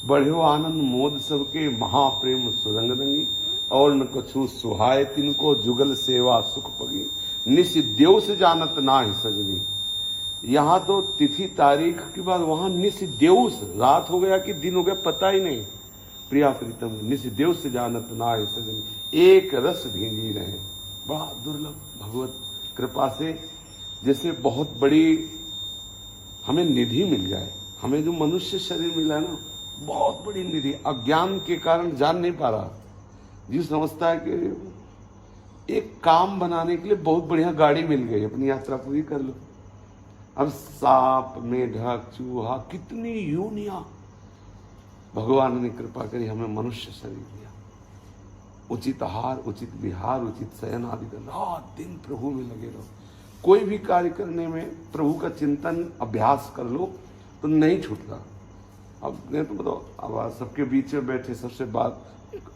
बढ़ियो आनंद मोद सबके महाप्रेम सुरंग रंगी, और न कछु सुहाय तिनको जुगल सेवा सुख पगी, निस देव से जानत ना ही सजनी। यहाँ तो तिथि तारीख के बाद वहां निस देव, रात हो गया कि दिन हो गया पता ही नहीं। प्रिया प्रीतम निस देव से जानत ना ही सजनी, एक रस भींगी रहे। बड़ा दुर्लभ भगवत कृपा से, जैसे बहुत बड़ी हमें निधि मिल जाए। हमें जो मनुष्य शरीर मिला है ना, बहुत बड़ी निधि। अज्ञान के कारण जान नहीं पा रहा। जी समझता है कि एक काम बनाने के लिए बहुत बढ़िया गाड़ी मिल गई, अपनी यात्रा पूरी कर लो। अब सांप, मेढक, चूहा, कितनी यूनिया भगवान ने कृपा करी, हमें मनुष्य शरीर दिया। उचित आहार, उचित विहार, उचित शयन आदि का रात दिन प्रभु में लगे रहो। कोई भी कार्य करने में प्रभु का चिंतन अभ्यास कर लो तो नहीं छूटता। अब नहीं तो बताओ, अब सबके बीच में बैठे सबसे बात,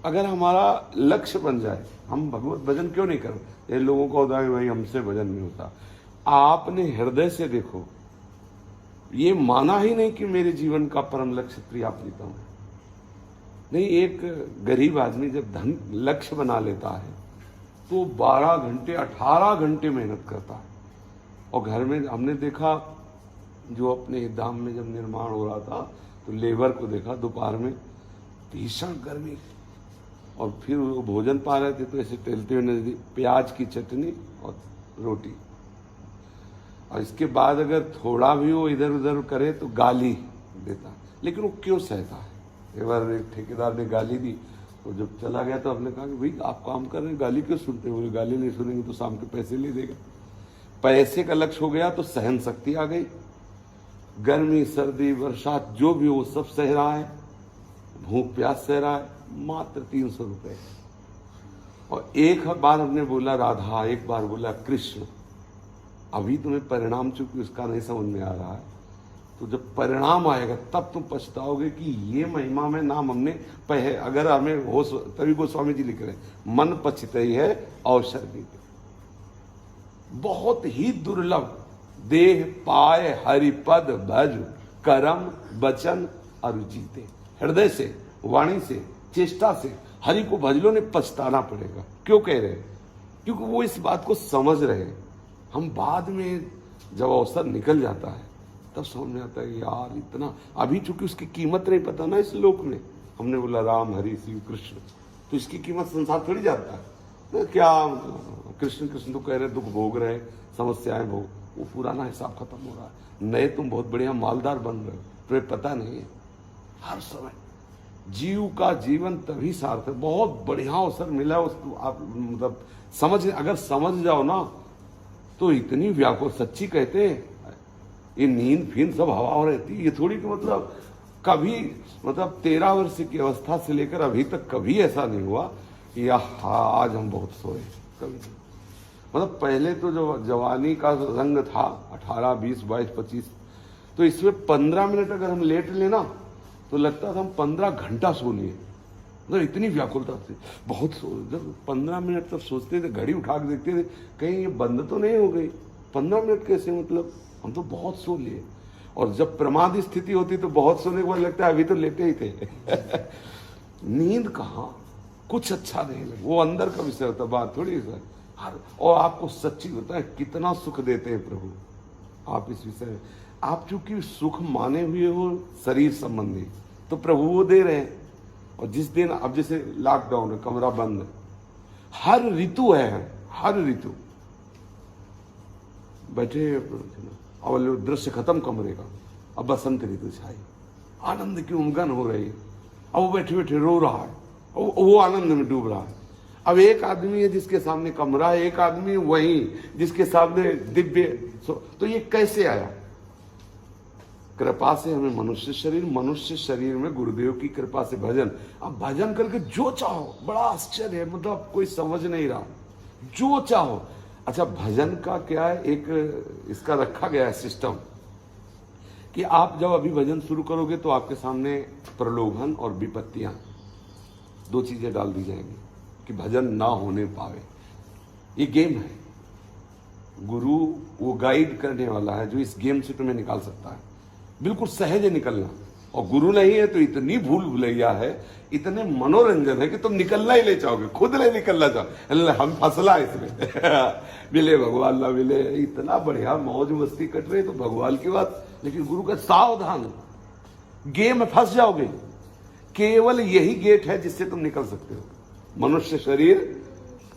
अगर हमारा लक्ष्य बन जाए, हम भगवत भजन क्यों नहीं करें। ये लोगों को होता है भाई हमसे भजन नहीं होता। आपने हृदय से देखो, ये माना ही नहीं कि मेरे जीवन का परम लक्ष्य प्रिया प्रीतम है। नहीं, एक गरीब आदमी जब धन लक्ष्य बना लेता है तो 12 घंटे 18 घंटे मेहनत करता है। और घर में हमने देखा, जो अपने धाम में जब निर्माण हो रहा था तो लेबर को देखा दोपहर में भीषण गर्मी, और फिर वो भोजन पा रहे थे तो ऐसे टहलते हुए नजर, प्याज की चटनी और रोटी। और इसके बाद अगर थोड़ा भी वो इधर उधर करे तो गाली देता, लेकिन वो क्यों सहता है। एक बार एक ठेकेदार ने गाली दी, तो जब चला गया तो आपने कहा कि भाई आप काम कर रहे हैं, गाली क्यों सुनते हो। बोले गाली नहीं सुनेंगे तो शाम के पैसे ले देगा। पैसे का लक्ष्य हो गया तो सहन शक्ति आ गई। गर्मी, सर्दी, बरसात जो भी हो सब सह रहा है, भूख प्यास सह रहा है, मात्र 300 रुपए। और एक बार हमने बोला राधा, एक बार बोला कृष्ण। अभी तुम्हें परिणाम चूंकि उसका नहीं समझ में आ रहा है, तो जब परिणाम आएगा तब तुम पछताओगे कि ये महिमा में नाम हमने पहले, अगर हमें हो, तभी गोस्वामी जी लिख रहे हैं, मन पछतई है अवसर भी। बहुत ही दुर्लभ देह पाए हरिपद भज, करम वचन अरुचिते। हृदय से, वाणी से, चेष्टा से हरि को भज लो, ने पछताना पड़ेगा। क्यों कह रहे हैं? क्योंकि वो इस बात को समझ रहे हैं। हम बाद में जब अवसर निकल जाता है तब समझ में आता है यार इतना, अभी चूंकि उसकी कीमत नहीं पता ना इस लोक में। हमने बोला राम, हरि, शिव, कृष्ण, तो इसकी कीमत संसार थोड़ी जाता है तो क्या। कृष्ण कृष्ण तो कह रहे, दुख भोग रहे, समस्याएं भोग, वो पुराना हिसाब खत्म हो रहा है। नए तुम बहुत बढ़िया मालदार बन रहे हो, तुम्हें पता नहीं है। हर समय जीव का जीवन तभी सार्थक। बहुत बढ़िया अवसर मिला उसको, आप मतलब समझ, अगर समझ जाओ ना तो इतनी व्याकुल, सच्ची कहते हैं ये नींद फींद सब हवा रहती है। ये थोड़ी कि मतलब कभी, मतलब 13 वर्ष की अवस्था से लेकर अभी तक कभी ऐसा नहीं हुआ कि आज हम बहुत सोए, कभी नहीं। मतलब पहले तो जो जवानी का रंग था 18, 20, 22, 25, तो इसमें 15 मिनट अगर हम लेट लेना तो लगता था हम 15 घंटा सो लिए। मतलब इतनी व्याकुलता थी, बहुत सो। जब 15 मिनट तब सोचते थे, घड़ी उठा के देखते थे कहीं ये बंद तो नहीं हो गई। 15 मिनट कैसे, मतलब हम तो बहुत सो लिए। और जब प्रमाद स्थिति होती तो बहुत सोने के बाद लगता है अभी तो लेटे ही थे। नींद कहाँ, कुछ अच्छा नहीं लगे। वो अंदर का विषय होता, बात थोड़ी सा। और आपको सच्ची होता है कितना सुख देते हैं प्रभु। आप इस विषय में, आप चूंकि सुख माने हुए हो शरीर संबंधी, तो प्रभु वो दे रहे हैं। और जिस दिन, अब जैसे लॉकडाउन है, कमरा बंद है, हर ऋतु है, हर ऋतु बैठे, अब दृश्य खत्म कमरे का, अब बसंत ऋतु छाई, आनंद की उमगन हो रही है। अब वो बैठे बैठे रो रहा है, वो आनंद में डूब रहा है। अब एक आदमी है जिसके सामने कमरा है, एक आदमी वही जिसके सामने दिव्य, तो ये कैसे आया? कृपा से हमें मनुष्य शरीर में गुरुदेव की कृपा से भजन। अब भजन करके जो चाहो, बड़ा आश्चर्य है, मतलब कोई समझ नहीं रहा, जो चाहो। अच्छा, भजन का क्या है, एक इसका रखा गया है सिस्टम कि आप जब अभी भजन शुरू करोगे तो आपके सामने प्रलोभन और विपत्तियां, दो चीजें डाल दी जाएंगी कि भजन ना होने पावे। ये गेम है, गुरु वो गाइड करने वाला है जो इस गेम से तुम्हें निकाल सकता है। बिल्कुल सहज निकलना, और गुरु नहीं है तो इतनी भूल भुलैया है, इतने मनोरंजन है कि तुम निकलना ही ले चाहोगे, खुद ले निकलना चाहो। हम फसला इसमें मिले भगवान ना मिले, इतना बढ़िया मौज मस्ती कट रही तो भगवान की बात। लेकिन गुरु का सावधान, गेम में फंस जाओगे। केवल यही गेट है जिससे तुम निकल सकते हो। मनुष्य शरीर,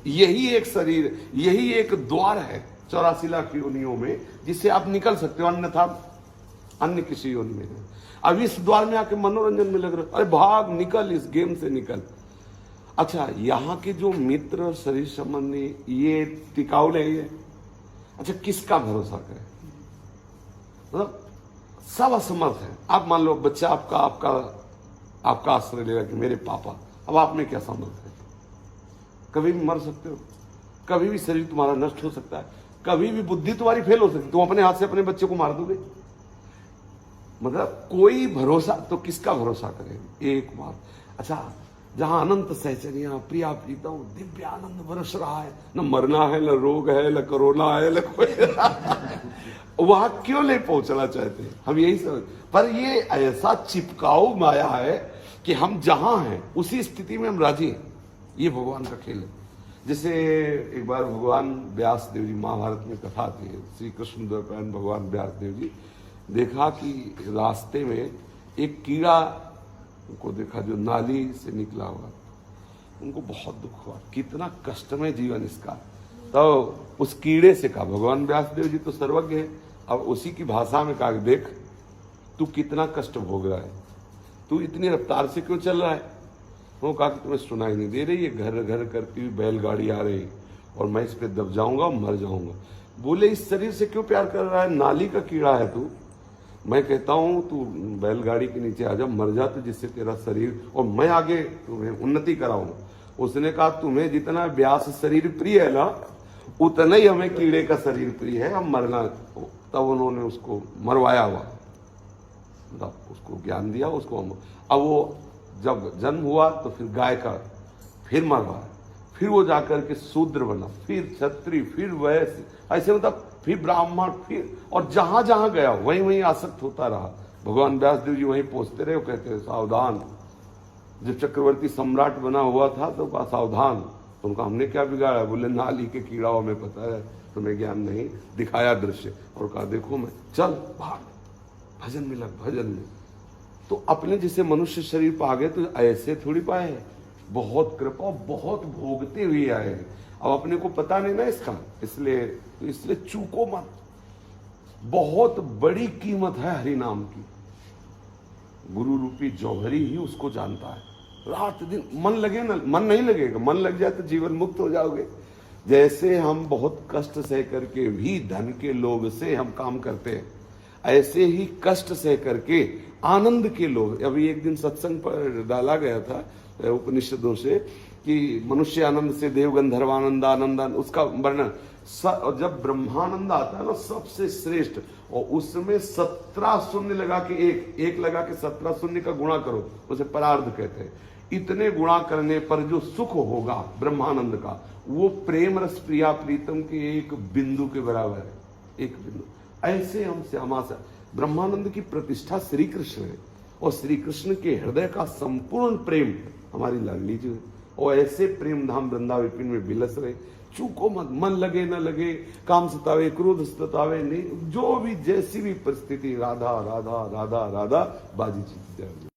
यही एक शरीर, यही एक द्वार है 84 लाख योनियों में जिससे आप निकल सकते हो, अन्यथा अन्य किसी योनि में नहीं। अब इस द्वार में आके मनोरंजन में लग रहे, अरे भाग निकल, इस गेम से निकल। अच्छा, यहाँ के जो मित्र और शरीर संबंधी ये टिकाऊ नहीं है। अच्छा, किसका भरोसा करें? मतलब सब असमर्थ है। आप मान लो बच्चा आपका आश्रय लेगा कि मेरे पापा, अब आप में क्या समर्थ है? कभी भी मर सकते हो, कभी भी शरीर तुम्हारा नष्ट हो सकता है, कभी भी बुद्धि तुम्हारी फेल हो सकती है, तुम अपने हाथ से अपने बच्चे को मार दोगे। मतलब कोई भरोसा, तो किसका भरोसा करें? एक बात। अच्छा, जहां अनंत सहचर्या, प्रिया प्रीतम, दिव्य आनंद बरस रहा है, न मरना है, न रोग है, न कोरोना है, न कोई वहां क्यों नहीं पहुंचना चाहते? हम यही समझ, पर ये ऐसा चिपकाऊ माया है कि हम जहां हैं उसी स्थिति में हम राजी हैं। ये भगवान का खेल है। जैसे एक बार भगवान व्यास देव जी, महाभारत में कथा थी, श्री कृष्ण द्वैपायन भगवान व्यास देव जी, देखा कि रास्ते में एक कीड़ा को देखा जो नाली से निकला हुआ, उनको बहुत दुख हुआ, कितना कष्टमय जीवन इसका। तो उस कीड़े से कहा, भगवान व्यास देव जी तो सर्वज्ञ है, अब उसी की भाषा में कहा, देख तू कितना कष्ट भोग रहा है, तू इतनी रफ्तार से क्यों चल रहा है? वो कहा कि तुम्हें सुनाई नहीं दे रही, ये घर घर करती हुई बैलगाड़ी आ रही और मैं इस पे दब जाऊंगा, मर जाऊंगा। बोले इस शरीर से क्यों प्यार कर रहा है? नाली का कीड़ा है तू। मैं कहता हूं तू बैलगाड़ी के नीचे आ जा, मर जा, तो जिससे तेरा शरीर, और मैं आगे तुम्हें उन्नति कराऊंगा। उसने कहा तुम्हें जितना व्यास शरीर प्रिय है ना, उतना ही हमें कीड़े का शरीर प्रिय है, हम मरना। तब उन्होंने उसको मरवाया हुआ, मतलब उसको ज्ञान दिया उसको। अब वो जब जन्म हुआ तो फिर गाय का फिर मरवाया, फिर वो जाकर के शूद्र बना, फिर क्षत्रिय, फिर वैश्य, ऐसे मतलब फिर ब्राह्मण, फिर, और जहां जहां गया वहीं वहीं आसक्त होता रहा। भगवान व्यास देव जी वहीं पहुंचते रहे, वो कहते हैं सावधान। जब चक्रवर्ती सम्राट बना हुआ था तो कहा सावधान। तो उनका हमने क्या बिगाड़ा? बोले नाली के कीड़ाओं में पता है तुम्हें ज्ञान नहीं। दिखाया दृश्य और कहा देखो मैं, चल भाग, भजन में लग, भजन में। तो अपने जैसे मनुष्य शरीर पा गए तो ऐसे थोड़ी पाए, बहुत कृपा, बहुत भोगते हुए आए हैं। अब अपने को पता नहीं ना इसका, इसलिए चूको मत। बहुत बड़ी कीमत है हरि नाम की। गुरु रूपी जौहरी ही उसको जानता है। रात दिन मन लगे ना, मन नहीं लगेगा, मन लग जाए तो जीवन मुक्त हो जाओगे। जैसे हम बहुत कष्ट सह करके भी धन के लोभ से हम काम करते हैं, ऐसे ही कष्ट सह करके आनंद के लोभ। अभी एक दिन सत्संग पर डाला गया था उपनिषदों से कि मनुष्य आनंद से देव गंधर्वानंद आनंद, उसका वर्णन। और जब ब्रह्मानंद आता है ना सबसे श्रेष्ठ, और उसमें 17 शून्य लगा के एक लगा के 17 शून्य का गुणा करो, उसे परार्ध कहते हैं। इतने गुणा करने पर जो सुख होगा ब्रह्मानंद का, वो प्रेम रस प्रिया प्रीतम के एक बिंदु के बराबर है, एक बिंदु। ऐसे हम श्यामा से ब्रह्मानंद की प्रतिष्ठा श्री कृष्ण है, और श्री कृष्ण के हृदय का संपूर्ण प्रेम हमारी लाडली जी है। और ऐसे प्रेम धाम वृंदावन विपिन में बिलस रहे। चूको मत, मन लगे न लगे, काम सतावे, क्रोध सतावे नहीं, जो भी जैसी भी परिस्थिति, राधा राधा राधा राधा, बाजी जीत जाएगी।